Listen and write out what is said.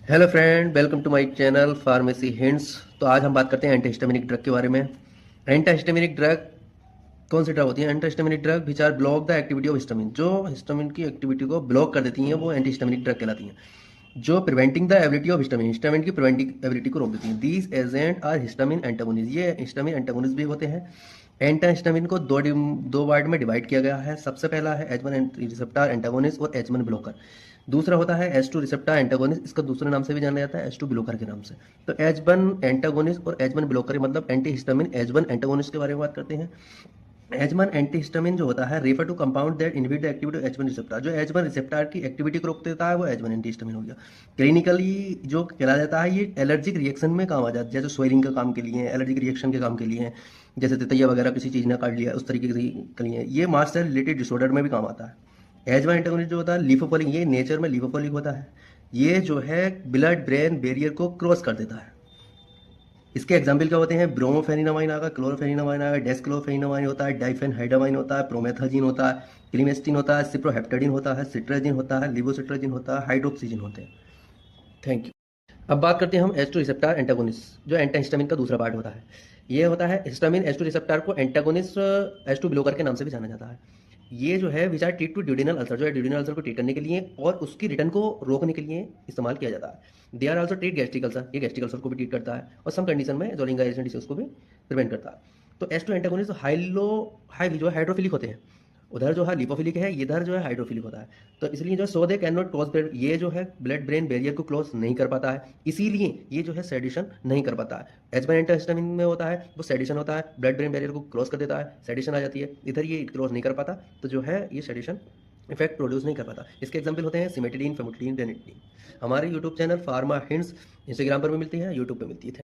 Hello friend, welcome to my channel pharmacy hints. तो आज हम बात करते हैं एंटीहिस्टामिनिक ड्रग के बारे में। एंटीहिस्टामिनिक ड्रग कौन सी ड्रग होती है? Antihistaminic drug which are block the activity of histamine. जो हिस्टामिन की एक्टिविटी को ब्लॉक कर देती हैं वो एंटीहिस्टामिनिक ड्रग कहलाती हैं। जो preventing the ability of histamine, histamine की प्रिवेंटिंग एबिलिटी को रोक देती हैं। These agent are histamine antagonist. ये हिस्टामिन एंटागोनिस्ट भी होते हैं। एंटाहिस्टामिन को दो पार्ट में डिवाइड किया गया है। सबसे पहला है H1 रिसेप्टर एंटागोनिस्ट और H1 ब्लॉकर। दूसरा होता है H2 रिसेप्टर एंटागोनिस्ट, इसका दूसरे नाम से भी जाना जाता है H2 ब्लॉकर के नाम से। तो H1 एंटागोनिस्ट और H1 ब्लॉकर मतलब एंटीहिस्टामिन H1 एंटागोनिस्ट के बारे में बात करते हैं। H1 एंटीहिस्टामिन जो होता है refer to compound that inhibit the activity of H1 receptor. जो H1 रिसेप्टर की एक्टिविटी को रोक देता है वो H1 एंटीहिस्टामिन हो गया। क्लिनिकली जो कहला जाता है ये एलर्जिक रिएक्शन में काम आ जाता है, जैसे स्वेलिंग का काम के लिए, एलर्जिक रिएक्शन के काम के लिए, जैसे तितैया वगैरह किसी चीज़ ने काट लिया उस तरीके के लिए। ये मास्ट सेल रिलेटेड डिसऑर्डर में भी काम आता है। H1 एंटागोनिस्ट जो होता है लिपोफिलिक, ये नेचर में लिपोफिलिक होता है। ये जो है ब्लड ब्रेन बैरियर को क्रॉस कर देता है। इसके एग्जाम्पल क्या होते हैं? ब्रोमोफेनिनामाइन आएगा, क्लोरोफेनिनामाइन आएगा, डेस्क्लोफेनिनामाइन होता है, डाइफेनहाइडामाइन होता है, प्रोमेथाजीन होता है, क्लिमेस्टिन होता है, सिप्रोहेप्टेडिन होता है, सिट्राजिन होता है, लिवोसिट्राजिन होता है, हाइड्रोक्सीजिन होते हैं। Thank you. अब बात करते हैं हम H2 रिसेप्टर एंटागोनिस्ट, जो एंटाहिस्टामिन का दूसरा पार्ट होता है। ये होता है हिस्टामिन H2 रिसेप्टर को एंटागोनिस्ट H2 ब्लॉकर के नाम से भी जाना जाता है। ये जो है which are treat to duodenal ulcer, जो है ड्यूडिनल अल्सर को ट्रीट करने के लिए और उसकी रिटर्न को रोकने के लिए इस्तेमाल किया जाता है। They are also treat gastric ulcer, ये गैस्ट्रिक अल्सर को भी ट्रीट करता है और सम कंडीशन में जोलिंगाइजेशन डिसीज को भी प्रिवेंट करता है। तो H2 एंटागोनिस्ट हाईली जो है हाइड्रोफिलिक होते हैं। उधर जो है लिपोफिलिक है, इधर जो है हाइड्रोफिलिक होता है। तो इसलिए जो so they can not cross blood, ये जो है ब्लड ब्रेन बैरियर को क्रॉस नहीं कर पाता है, इसीलिए ये जो है सेडिशन नहीं कर पाता है। H1 एंटाहिस्टामिन में होता है वो सेडिशन होता है, ब्लड ब्रेन बैरियर को क्रॉस कर देता है, सेडिशन आ जाती है। इधर ये क्रॉस नहीं कर पाता, तो जो है ये सेडिशन इफेक्ट प्रोड्यूस नहीं कर पाता। इसके एग्जाम्पल होते हैं सिमेटिडीन, फेमोटिडीन, डेनिटिडीन। हमारे YouTube channel pharma hints Instagram पर भी मिलती है, यूट्यूब पर मिलती है।